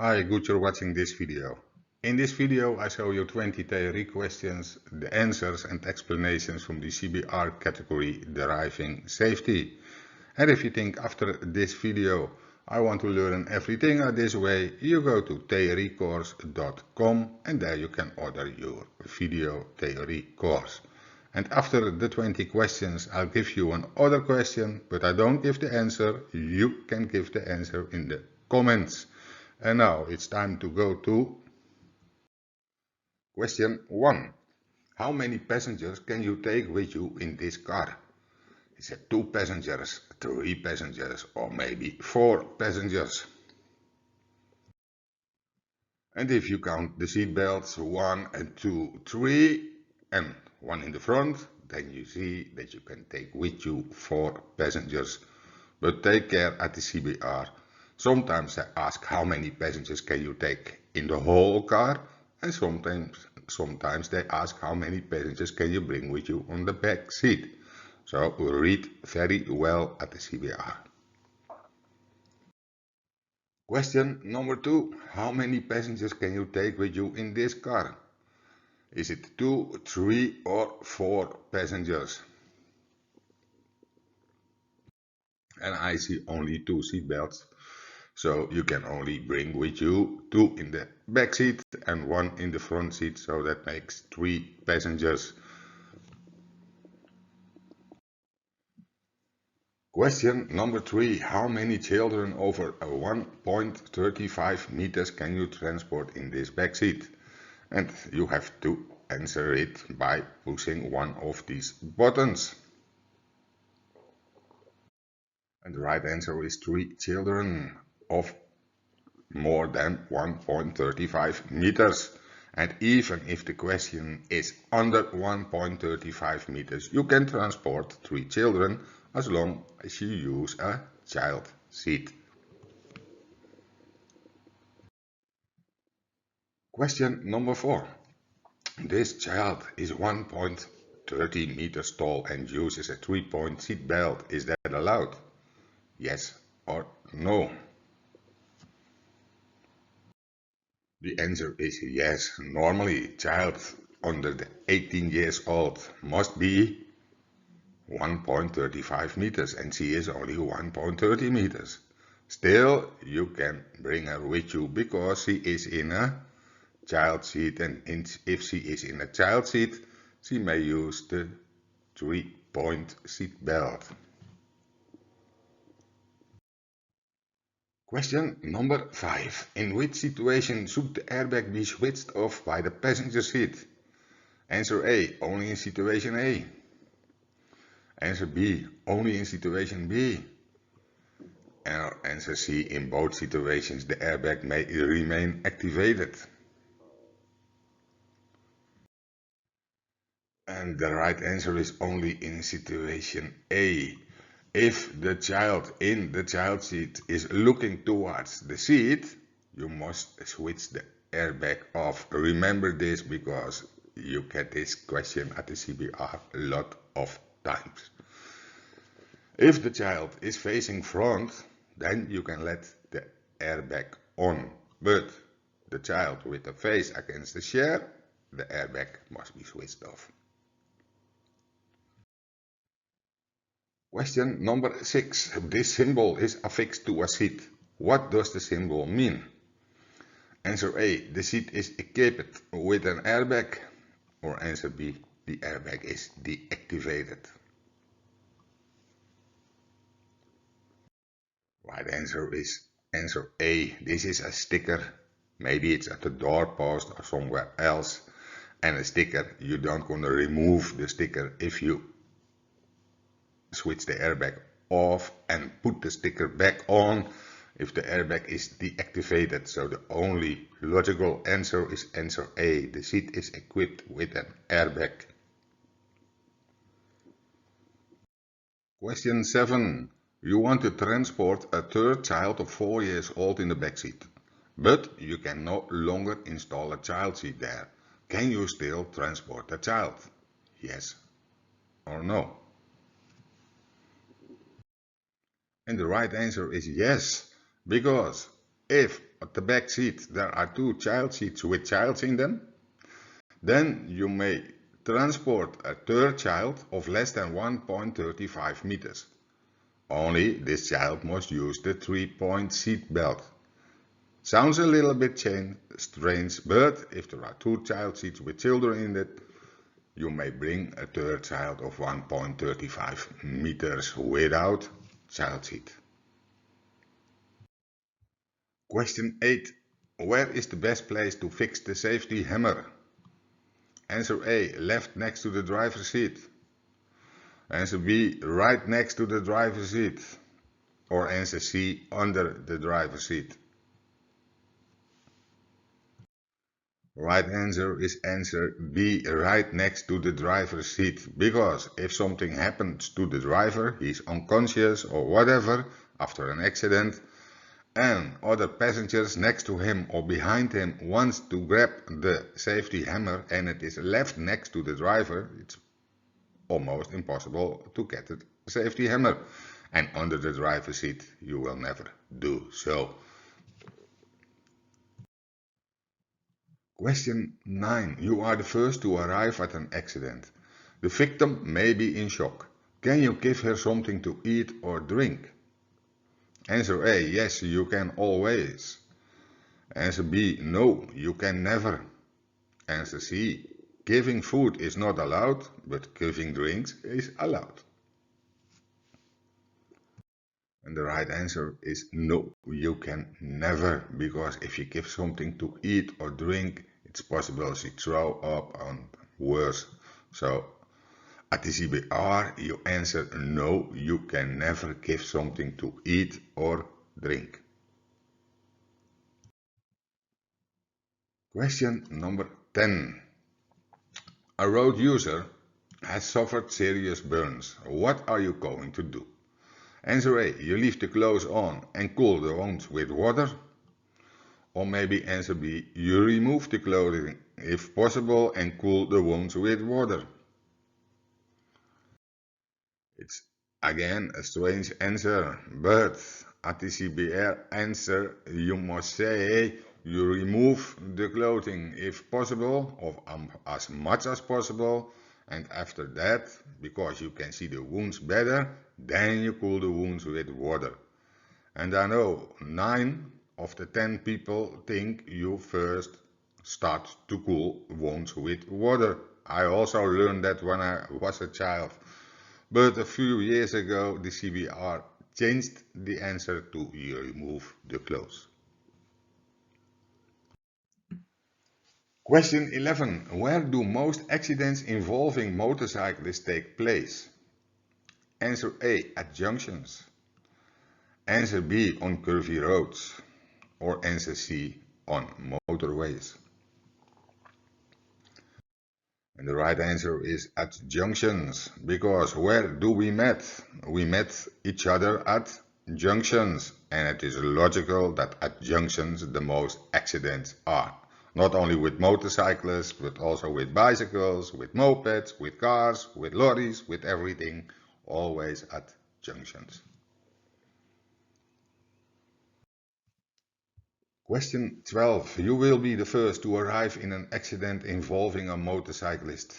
Hi, good you're watching this video. In this video I show you 20 theory questions, the answers and explanations from the CBR category Driving Safety. And if you think after this video I want to learn everything this way, you go to theorycourse.com and there you can order your video theory course. And after the 20 questions I'll give you another question, but I don't give the answer, you can give the answer in the comments. And now it's time to go to question 1. How many passengers can you take with you in this car? Is it 2 passengers, 3 passengers, or maybe 4 passengers? And if you count the seat belts 1 and 2, 3 and 1 in the front, then you see that you can take with you 4 passengers. But take care at the CBR. Sometimes they ask how many passengers can you take in the whole car, and sometimes they ask how many passengers can you bring with you on the back seat. So read very well at the CBR. Question number 2. How many passengers can you take with you in this car? Is it 2, 3 or 4 passengers? And I see only 2 seat belts. So you can only bring with you 2 in the back seat and 1 in the front seat, so that makes 3 passengers. Question number 3. How many children over 1.35 meters can you transport in this back seat? And you have to answer it by pushing one of these buttons. And the right answer is 3 children of more than 1.35 meters. And even if the question is under 1.35 meters, you can transport 3 children as long as you use a child seat. Question number 4. This child is 1.30 meters tall and uses a 3-point seat belt. Is that allowed? Yes or no? The answer is yes. Normally, a child under the 18 years old must be 1.35 meters and she is only 1.30 meters. Still, you can bring her with you because she is in a child seat, and if she is in a child seat, she may use the 3-point seat belt. Question number 5. In which situation should the airbag be switched off by the passenger seat? Answer A, only in situation A. Answer B, only in situation B. And answer C, in both situations the airbag may remain activated. And the right answer is only in situation A. If the child in the child seat is looking towards the seat, you must switch the airbag off. Remember this because you get this question at the CBR a lot of times. If the child is facing front, then you can let the airbag on. But the child with the face against the chair, the airbag must be switched off. Question number 6. This symbol is affixed to a seat. What does the symbol mean? Answer A. The seat is equipped with an airbag. Or answer B. The airbag is deactivated. Right answer is answer A. This is a sticker. Maybe it's at the doorpost or somewhere else. And a sticker, you don't want to remove the sticker if you switch the airbag off and put the sticker back on if the airbag is deactivated. So the only logical answer is answer A. The seat is equipped with an airbag. Question 7. You want to transport a third child of 4 years old in the back seat, but you can no longer install a child seat there. Can you still transport the child? Yes or no? And the right answer is yes, because if at the back seat there are two child seats with childs in them, then you may transport a third child of less than 1.35 meters. Only this child must use the 3-point seat belt. Sounds a little bit strange, but if there are two child seats with children in it, you may bring a third child of 1.35 meters without child seat. Question 8. Where is the best place to fix the safety hammer? Answer A, left next to the driver's seat. Answer B, right next to the driver's seat. Or answer C, under the driver's seat. Right answer is answer B, right next to the driver's seat. Because if something happens to the driver, he's unconscious or whatever after an accident, and other passengers next to him or behind him wants to grab the safety hammer and it is left next to the driver, it's almost impossible to get the safety hammer. And under the driver's seat you will never do so. Question 9. You are the first to arrive at an accident. The victim may be in shock. Can you give her something to eat or drink? Answer A, yes, you can always. Answer B, no, you can never. Answer C, giving food is not allowed, but giving drinks is allowed. And the right answer is no, you can never, because if you give something to eat or drink, it's possible she throw up and worse. So at the CBR, you answer no, you can never give something to eat or drink. Question number 10. A road user has suffered serious burns. What are you going to do? Answer A, you leave the clothes on and cool the wounds with water. Or maybe answer B, you remove the clothing if possible and cool the wounds with water. It's again a strange answer, but at the CBR answer you must say you remove the clothing if possible, of as much as possible, and after that, because you can see the wounds better, then you cool the wounds with water. And I know 9 of the 10 people think you first start to cool wounds with water. I also learned that when I was a child. But a few years ago, the CBR changed the answer to you remove the clothes. Question 11. Where do most accidents involving motorcyclists take place? Answer A, at junctions. Answer B, on curvy roads. Or answer C, on motorways. And the right answer is at junctions, because where do we met? We met each other at junctions, and it is logical that at junctions the most accidents are. Not only with motorcyclists, but also with bicycles, with mopeds, with cars, with lorries, with everything, always at junctions. Question 12. You will be the first to arrive in an accident involving a motorcyclist.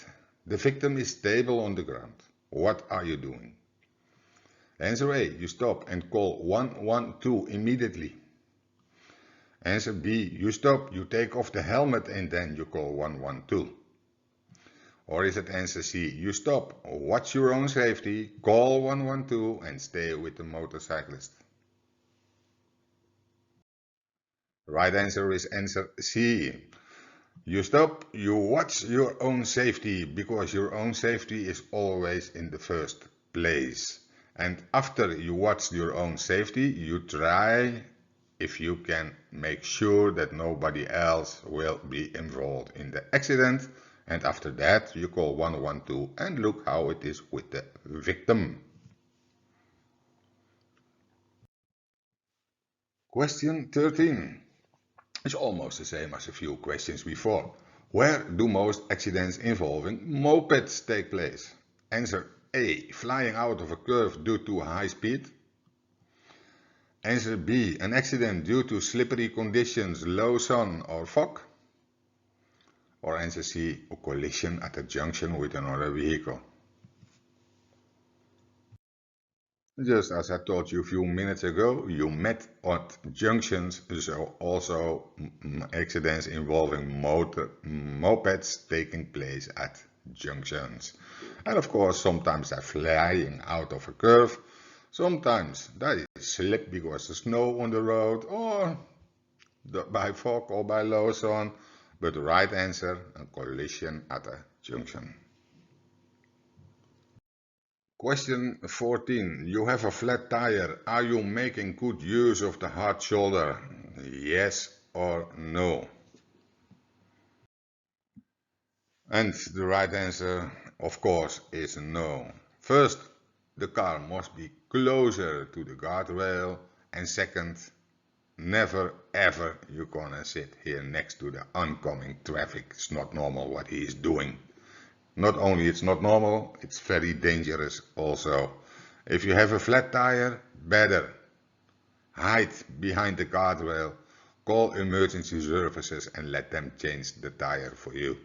The victim is stable on the ground. What are you doing? Answer A. You stop and call 112 immediately. Answer B. You stop, you take off the helmet and then you call 112. Or is it answer C? You stop, watch your own safety, call 112 and stay with the motorcyclist. Right answer is answer C. You stop, you watch your own safety, because your own safety is always in the first place. And after you watch your own safety, you try if you can make sure that nobody else will be involved in the accident. And after that, you call 112 and look how it is with the victim. Question 13. It's almost the same as a few questions before. Where do most accidents involving mopeds take place? Answer A. Flying out of a curve due to high speed. Answer B, an accident due to slippery conditions, low sun or fog. Or answer C, a collision at a junction with another vehicle. Just as I told you a few minutes ago, you met at junctions, so also accidents involving mopeds taking place at junctions. And of course, sometimes they're flying out of a curve, sometimes they slip because there's snow on the road, or by fog or by low sun, but the right answer, a collision at a junction. Question 14. You have a flat tire. Are you making good use of the hard shoulder? Yes or no? And the right answer, of course, is no. First, the car must be closer to the guardrail. And second, never ever you're gonna sit here next to the oncoming traffic. It's not normal what he is doing. Not only it's not normal, it's very dangerous also. If you have a flat tire, better hide behind the guardrail, call emergency services and let them change the tire for you.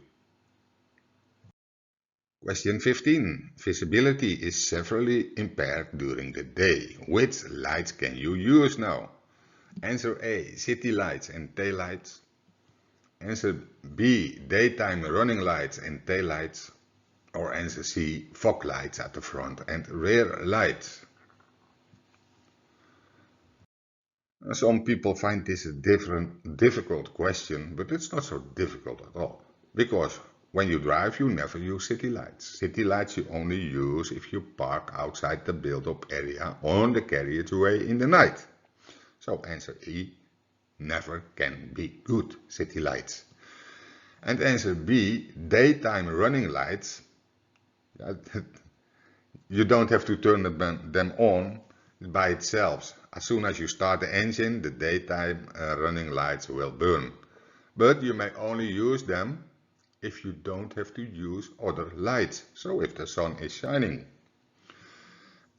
Question 15. Visibility is severely impaired during the day. Which lights can you use now? Answer A, city lights and taillights. Answer B, daytime running lights and taillights. Or answer C, fog lights at the front and rear lights. Some people find this a difficult question, but it's not so difficult at all. Because when you drive, you never use city lights. City lights you only use if you park outside the build-up area on the carriageway in the night. So answer E, never can be good, city lights. And answer B, daytime running lights. You don't have to turn them on by itself. As soon as you start the engine, the daytime running lights will burn. But you may only use them if you don't have to use other lights. So if the sun is shining.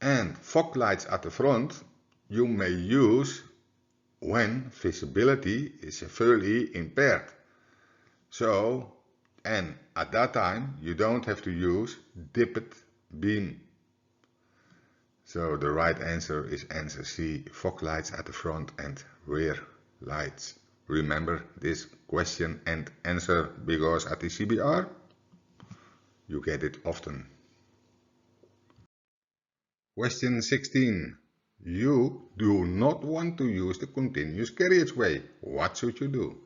And fog lights at the front you may use when visibility is severely impaired. So, and at that time you don't have to use dipped beam. So the right answer is answer C, fog lights at the front and rear lights. Remember this question and answer because at the CBR you get it often. Question 16. You do not want to use the continuous carriageway. What should you do?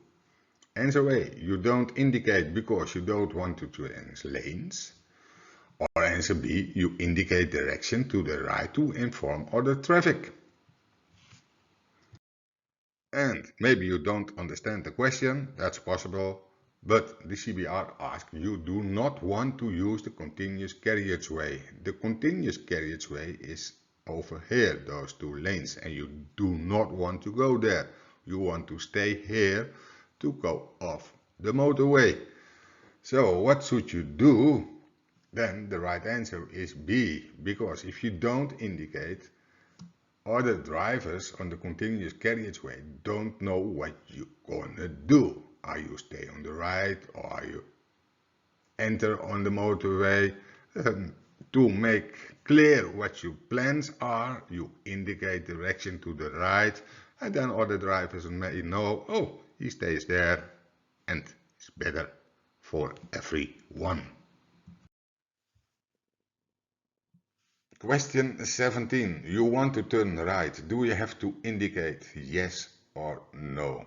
Answer A, you don't indicate because you don't want to change lanes. Or answer B, you indicate direction to the right to inform other traffic. And maybe you don't understand the question, that's possible, but the CBR asks you do not want to use the continuous carriageway. The continuous carriageway is over here, those two lanes, and you do not want to go there. You want to stay here to go off the motorway. So what should you do? Then the right answer is B, because if you don't indicate, other drivers on the continuous carriageway don't know what you're gonna do. Are you stay on the right or are you enter on the motorway? To make clear what your plans are, you indicate direction to the right, and then other drivers may know, oh, he stays there, and it's better for everyone. Question 17. You want to turn right. Do you have to indicate yes or no?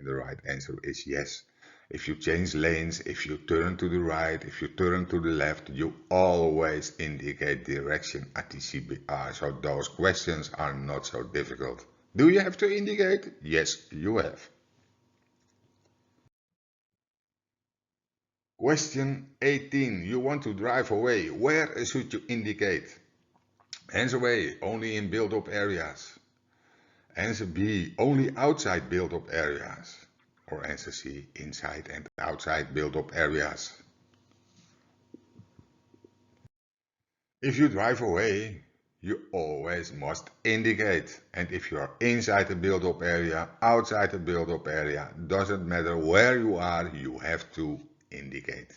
The right answer is yes. If you change lanes, if you turn to the right, if you turn to the left, you always indicate direction at the CBR. So those questions are not so difficult. Do you have to indicate? Yes, you have. Question 18. You want to drive away. Where should you indicate? Answer A, only in built-up areas. Answer B, only outside built-up areas. Or answer C, inside and outside built-up areas. If you drive away, you always must indicate. And if you are inside the build-up area, outside the build-up area, doesn't matter where you are, you have to indicate.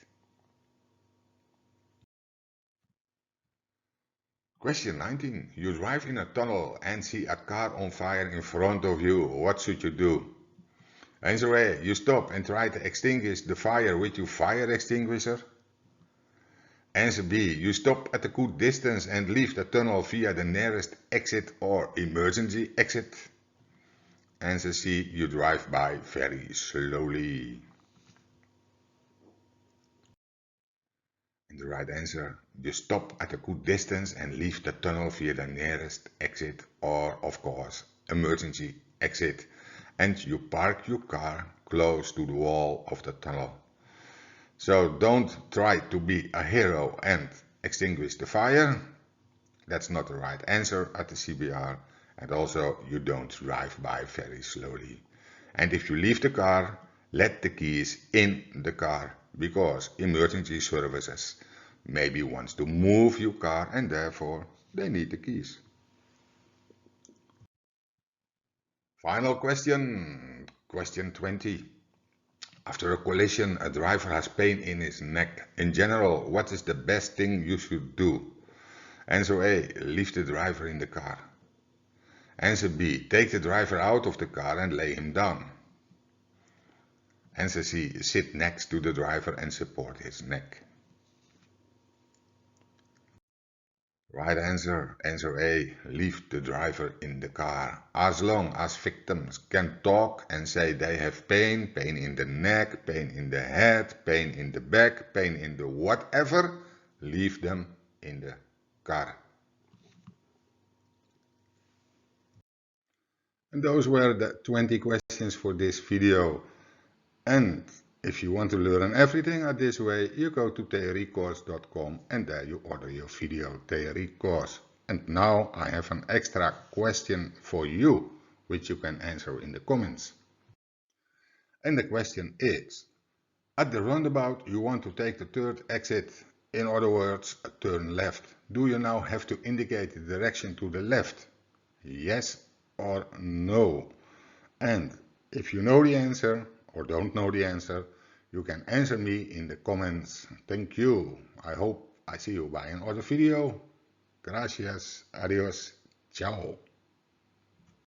Question 19. You drive in a tunnel and see a car on fire in front of you. What should you do? Answer A. You stop and try to extinguish the fire with your fire extinguisher. Answer B. You stop at a good distance and leave the tunnel via the nearest exit or emergency exit. Answer C. You drive by very slowly. And the right answer, you stop at a good distance and leave the tunnel via the nearest exit or, of course, emergency exit. And you park your car close to the wall of the tunnel. So don't try to be a hero and extinguish the fire. That's not the right answer at the CBR. And also you don't drive by very slowly. And if you leave the car, let the keys in the car, because emergency services maybe wants to move your car and therefore they need the keys. Final question, question 20. After a collision, a driver has pain in his neck. In general, what is the best thing you should do? Answer A. Leave the driver in the car. Answer B. Take the driver out of the car and lay him down. Answer C. Sit next to the driver and support his neck. Right answer, answer A. Leave the driver in the car. As long as victims can talk and say they have pain, pain in the neck, pain in the head, pain in the back, pain in the whatever, leave them in the car. And those were the 20 questions for this video. And if you want to learn everything at this way, you go to theoriecourse.com and there you order your video theory course. And now I have an extra question for you, which you can answer in the comments. And the question is, at the roundabout you want to take the third exit, in other words, turn left. Do you now have to indicate the direction to the left? Yes or no? And if you know the answer or don't know the answer, you can answer me in the comments. Thank you. I hope I see you by another video. Gracias. Adios. Ciao.